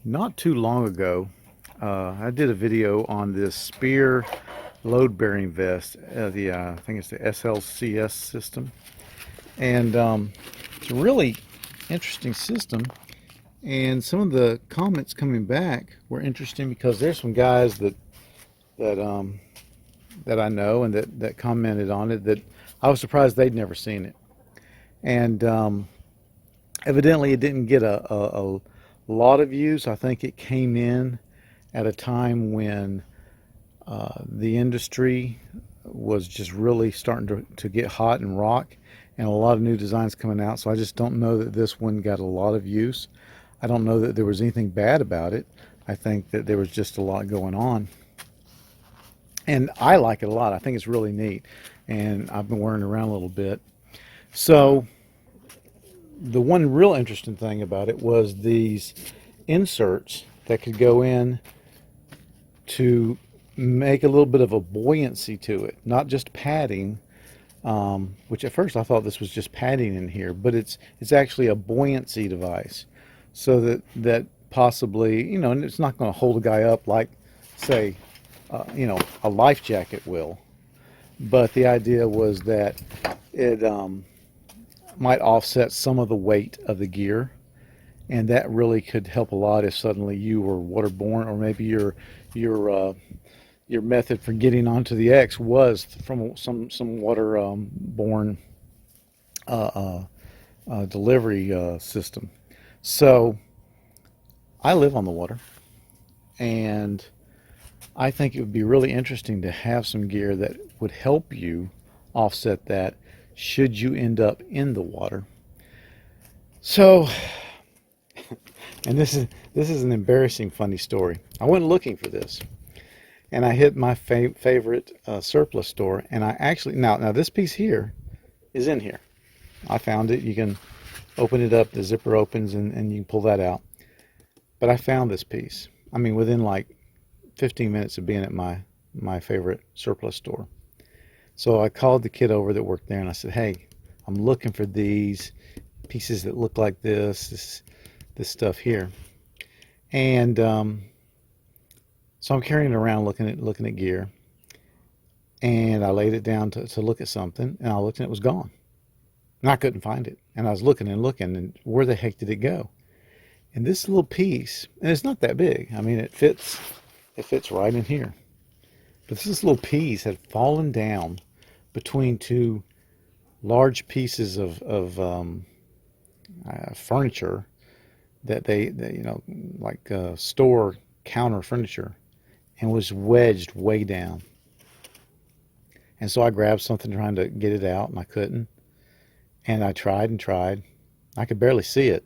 Not too long ago, I did a video on this Spear load-bearing vest, I think it's the SLCS system, and it's a really interesting system. And some of the comments coming back were interesting because there's some guys that um, that I know and that commented on it that I was surprised they'd never seen it. And evidently, it didn't get a lot of views. I think it came in at a time when the industry was just really starting to get hot and rock, and a lot of new designs coming out. So I just don't know that this one got a lot of use. I don't know that there was anything bad about it. I think that there was just a lot going on. And I like it a lot. I think it's really neat. And I've been wearing it around a little bit. So the one real interesting thing about it was these inserts that could go in to make a little bit of a buoyancy to it, not just padding, which at first I thought this was just padding in here, but it's actually a buoyancy device, so that possibly, and it's not going to hold a guy up like, say, a life jacket will, but the idea was that it might offset some of the weight of the gear, and that really could help a lot if suddenly you were waterborne, or maybe your method for getting onto the X was from some waterborne delivery system. So I live on the water, and I think it would be really interesting to have some gear that would help you offset that should you end up in the water. So, and this is an embarrassing funny story. I went looking for this, and I hit my favorite surplus store, and I actually now this piece here is in here. I found it. You can open it up, the zipper opens, and you can pull that out. But I found this piece. I mean, within like 15 minutes of being at my favorite surplus store. So I called the kid over that worked there, and I said, "Hey, I'm looking for these pieces that look like this stuff here." And so I'm carrying it around, looking at gear, and I laid it down to look at something, and I looked, and it was gone, and I couldn't find it. And I was looking and looking, and where the heck did it go? And this little piece, and it's not that big. I mean, it fits right in here. But this little piece had fallen down between two large pieces of furniture that they like store counter furniture, and was wedged way down. And so I grabbed something trying to get it out, and I couldn't. And I tried and tried. I could barely see it.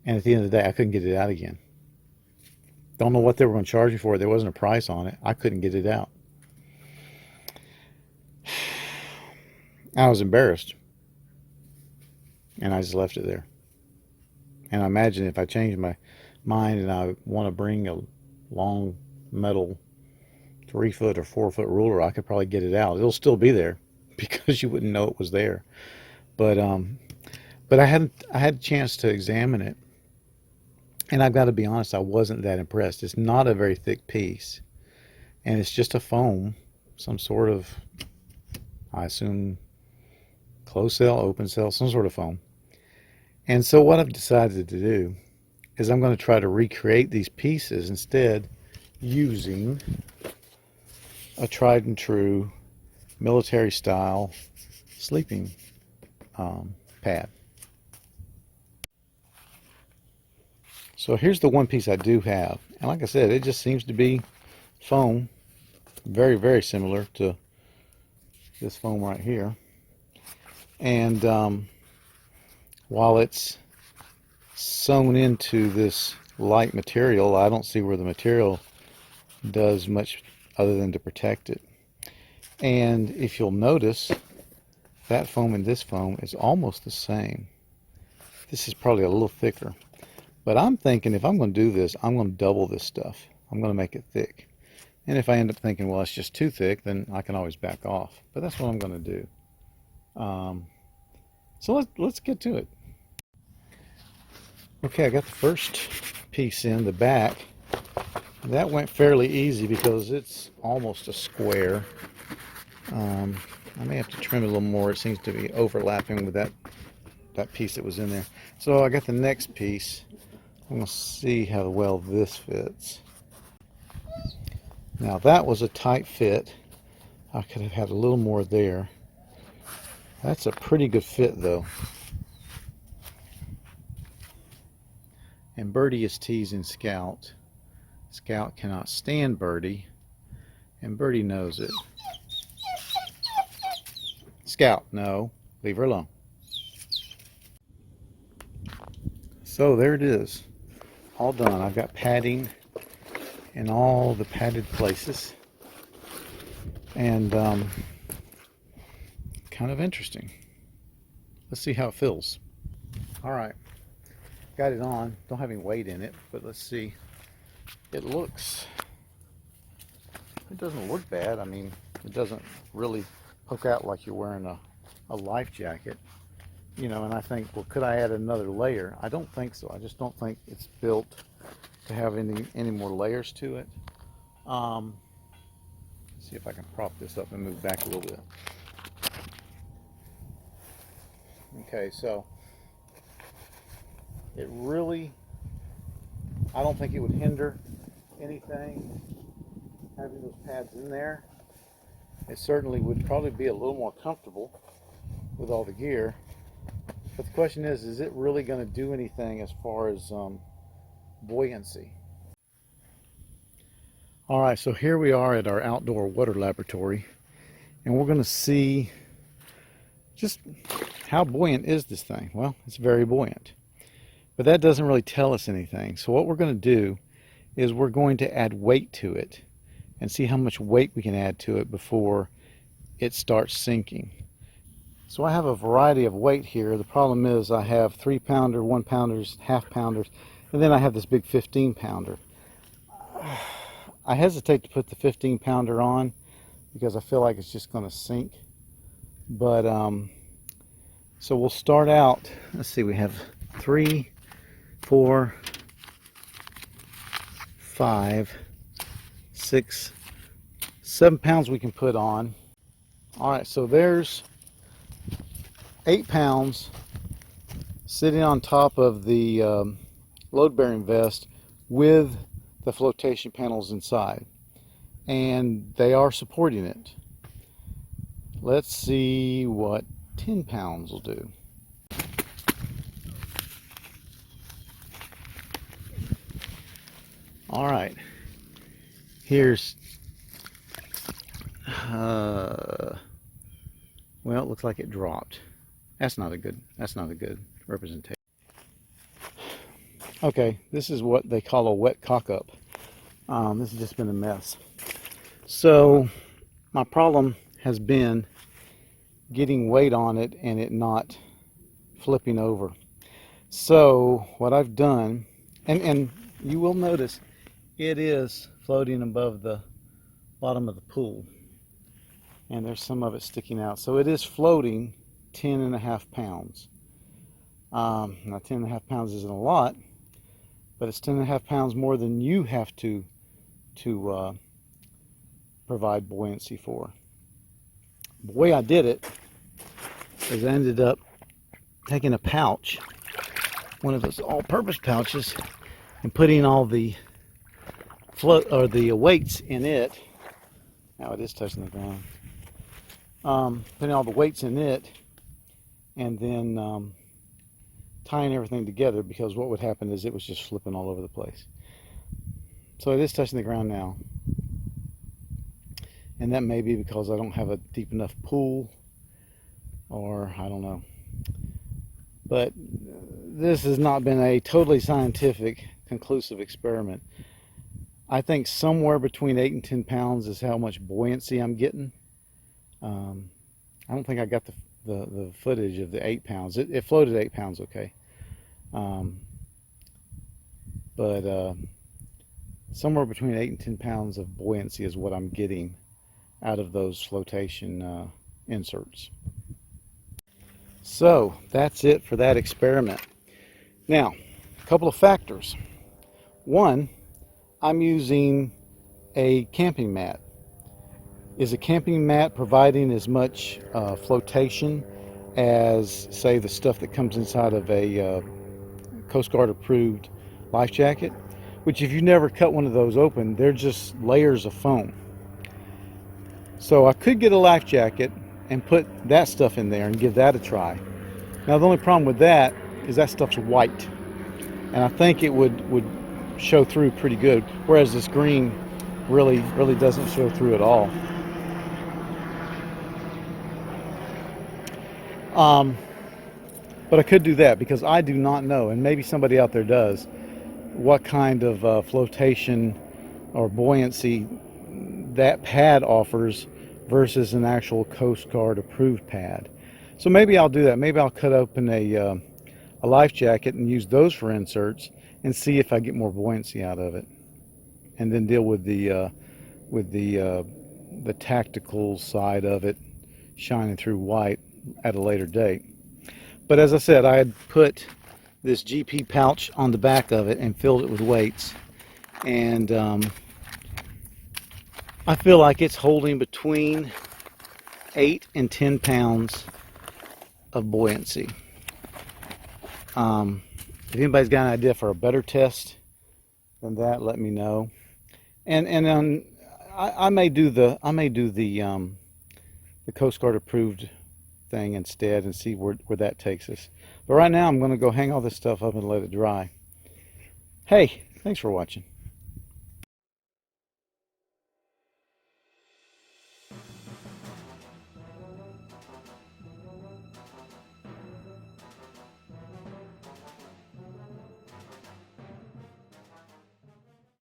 And at the end of the day, I couldn't get it out again. Don't know what they were going to charge me for it. There wasn't a price on it. I couldn't get it out. I was embarrassed. And I just left it there. And I imagine if I changed my mind and I want to bring a long metal 3-foot or 4-foot ruler, I could probably get it out. It'll still be there because you wouldn't know it was there. But I had a chance to examine it, and I've got to be honest, I wasn't that impressed. It's not a very thick piece, and it's just a foam, some sort of, I assume, closed cell, open cell, some sort of foam. And so what I've decided to do is I'm going to try to recreate these pieces instead, using a tried and true military style sleeping pad. So here's the one piece I do have, and like I said, it just seems to be foam, very, very similar to this foam right here. And while it's sewn into this light material, I don't see where the material does much other than to protect it. And if you'll notice, that foam and this foam is almost the same. This is probably a little thicker. But I'm thinking if I'm going to do this, I'm going to double this stuff. I'm going to make it thick. And if I end up thinking, well, it's just too thick, then I can always back off. But that's what I'm going to do. So let's get to it. Okay, I got the first piece in the back. That went fairly easy because it's almost a square. I may have to trim it a little more. It seems to be overlapping with that piece that was in there. So I got the next piece. I'm going to see how well this fits. Now that was a tight fit. I could have had a little more there. That's a pretty good fit though. And Birdie is teasing Scout. Scout cannot stand Birdie, and Birdie knows it. Scout, no, leave her alone. So there it is, all done. I've got padding in all the padded places, and kind of interesting. Let's see how it feels. All right, got it on. Don't have any weight in it, but let's see. It doesn't look bad. I mean, it doesn't really poke out like you're wearing a life jacket, you know. And I think, well, could I add another layer? I don't think so. I just don't think it's built to have any more layers to it. Let's see if I can prop this up and move back a little bit. Okay, so it really, I don't think it would hinder anything having those pads in there. It certainly would probably be a little more comfortable with all the gear. But the question is it really going to do anything as far as buoyancy? All right, so here we are at our outdoor water laboratory, and we're going to see just how buoyant is this thing. Well, it's very buoyant, but that doesn't really tell us anything. So what we're going to do is we're going to add weight to it and see how much weight we can add to it before it starts sinking. So I have a variety of weight here. The problem is I have 3-pounder, 1-pounders, half-pounders, and then I have this big 15-pounder. I hesitate to put the 15-pounder on because I feel like it's just going to sink. But so we'll start out. Let's see, we have 3, 4, 5, 6, 7 pounds we can put on. All right, so there's 8 pounds sitting on top of the load-bearing vest with the flotation panels inside, and they are supporting it. Let's see what 10 pounds will do. All right, here's well, it looks like it dropped. That's not a good representation. Okay, this is what they call a wet cock-up. This has just been a mess. So my problem has been getting weight on it and it not flipping over. So what I've done, and you will notice it is floating above the bottom of the pool, and there's some of it sticking out. So it is floating 10.5 pounds. Now 10.5 pounds isn't a lot, but it's 10.5 pounds more than you have to provide buoyancy for. The way I did it is I ended up taking a pouch, one of those all-purpose pouches, and putting all the weights in it. Now it is touching the ground. Putting all the weights in it, and then tying everything together, because what would happen is it was just flipping all over the place. So it is touching the ground now, and that may be because I don't have a deep enough pool, or I don't know. But this has not been a totally scientific, conclusive experiment. I think somewhere between 8 and 10 pounds is how much buoyancy I'm getting. I don't think I got the footage of the 8 pounds. It floated 8 pounds, okay. But somewhere between 8 and 10 pounds of buoyancy is what I'm getting out of those flotation inserts. So that's it for that experiment. Now, a couple of factors. One, I'm using a camping mat. Is a camping mat providing as much flotation as, say, the stuff that comes inside of a Coast Guard approved life jacket? Which, if you never cut one of those open, they're just layers of foam. So I could get a life jacket and put that stuff in there and give that a try. Now the only problem with that is that stuff's white, and I think it would show through pretty good, whereas this green really doesn't show through at all. But I could do that because I do not know, and maybe somebody out there does, what kind of flotation or buoyancy that pad offers versus an actual Coast Guard approved pad. So maybe I'll do that. Maybe I'll cut open a life jacket and use those for inserts and see if I get more buoyancy out of it, and then deal with the tactical side of it shining through white at a later date. But as I said, I had put this GP pouch on the back of it and filled it with weights, and I feel like it's holding between 8 and 10 pounds of buoyancy. If anybody's got an idea for a better test than that, let me know. And I may do the Coast Guard approved thing instead and see where that takes us. But right now I'm going to go hang all this stuff up and let it dry. Hey, thanks for watching.